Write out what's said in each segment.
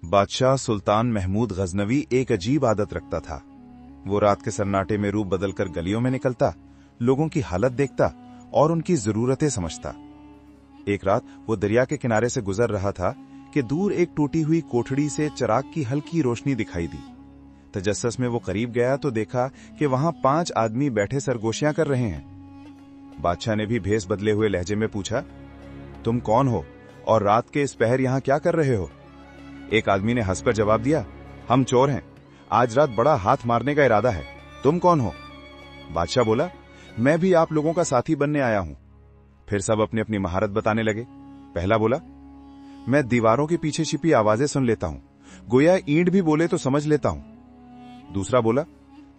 बादशाह सुल्तान महमूद गजनवी एक अजीब आदत रखता था। वो रात के सन्नाटे में रूप बदलकर गलियों में निकलता, लोगों की हालत देखता और उनकी जरूरतें समझता। एक रात वो दरिया के किनारे से गुजर रहा था कि दूर एक टूटी हुई कोठड़ी से चिराग की हल्की रोशनी दिखाई दी। तजस्सुस में वो करीब गया तो देखा कि वहां 5 आदमी बैठे सरगोशियां कर रहे हैं। बादशाह ने भी भेस बदले हुए लहजे में पूछा, तुम कौन हो और रात के इस पहर यहां क्या कर रहे हो? एक आदमी ने हंसकर जवाब दिया, हम चोर हैं, आज रात बड़ा हाथ मारने का इरादा है। तुम कौन हो? बादशाह बोला, मैं भी आप लोगों का साथी बनने आया हूं। फिर सब अपनी अपनी महारत बताने लगे। पहला बोला, मैं दीवारों के पीछे छिपी आवाजें सुन लेता हूं, गोया ईंट भी बोले तो समझ लेता हूं। दूसरा बोला,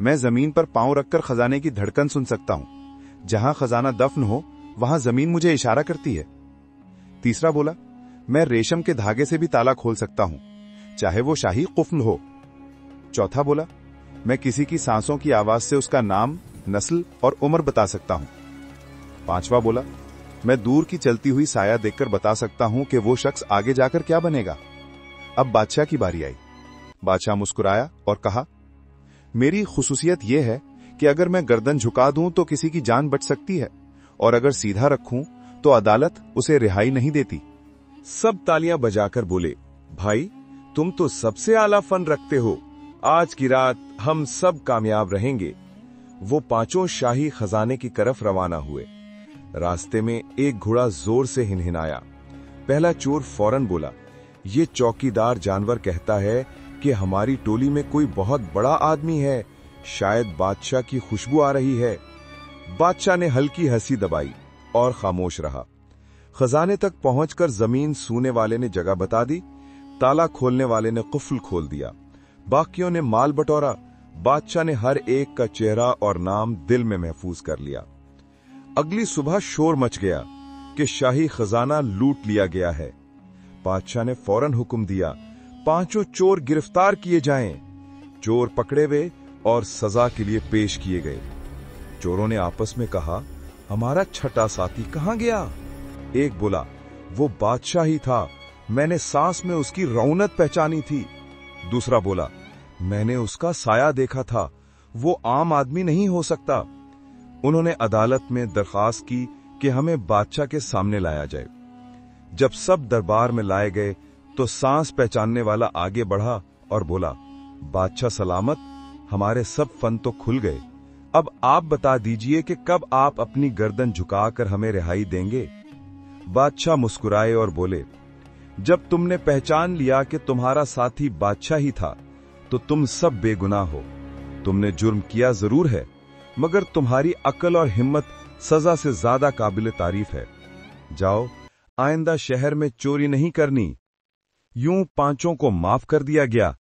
मैं जमीन पर पांव रखकर खजाने की धड़कन सुन सकता हूं, जहां खजाना दफन हो वहां जमीन मुझे इशारा करती है। तीसरा बोला, मैं रेशम के धागे से भी ताला खोल सकता हूं, चाहे वो शाही कुफ्ल हो। चौथा बोला, मैं किसी की सांसों की आवाज से उसका नाम, नस्ल और उम्र बता सकता हूं। पांचवा बोला, मैं दूर की चलती हुई साया देखकर बता सकता हूं कि वो शख्स आगे जाकर क्या बनेगा। अब बादशाह की बारी आई। बादशाह मुस्कुराया और कहा, मेरी खुसूसियत यह है कि अगर मैं गर्दन झुका दूं तो किसी की जान बच सकती है, और अगर सीधा रखूं तो अदालत उसे रिहाई नहीं देती। सब तालियां बजाकर बोले, भाई तुम तो सबसे आला फन रखते हो, आज की रात हम सब कामयाब रहेंगे। वो 5 शाही खजाने की तरफ रवाना हुए। रास्ते में एक घोड़ा जोर से हिनहिनाया। पहला चोर फौरन बोला, ये चौकीदार जानवर कहता है कि हमारी टोली में कोई बहुत बड़ा आदमी है, शायद बादशाह की खुशबू आ रही है। बादशाह ने हल्की हंसी दबाई और खामोश रहा। खजाने तक पहुंचकर जमीन सूने वाले ने जगह बता दी, ताला खोलने वाले ने कुफ्ल खोल दिया, बाकियों ने माल बटोरा। बादशाह ने हर एक का चेहरा और नाम दिल में महफूज कर लिया। अगली सुबह शोर मच गया कि शाही खजाना लूट लिया गया है। बादशाह ने फौरन हुक्म दिया, 5 चोर गिरफ्तार किए जाएं। चोर पकड़े गए और सजा के लिए पेश किए गए। चोरों ने आपस में कहा, हमारा छठा साथी कहां गया? एक बोला, वो बादशाह ही था, मैंने सांस में उसकी रौनक पहचानी थी। दूसरा बोला, मैंने उसका साया देखा था, वो आम आदमी नहीं हो सकता। उन्होंने अदालत में दरखास्त की कि हमें बादशाह के सामने लाया जाए। जब सब दरबार में लाए गए तो सांस पहचानने वाला आगे बढ़ा और बोला, बादशाह सलामत, हमारे सब फन तो खुल गए। अब आप बता दीजिए कि कब आप अपनी गर्दन झुकाकर हमें रिहाई देंगे। बादशाह मुस्कुराए और बोले, जब तुमने पहचान लिया कि तुम्हारा साथी बादशाह ही था तो तुम सब बेगुनाह हो। तुमने जुर्म किया जरूर है, मगर तुम्हारी अक्ल और हिम्मत सजा से ज्यादा काबिल तारीफ है। जाओ, आइंदा शहर में चोरी नहीं करनी। यूं 5 को माफ कर दिया गया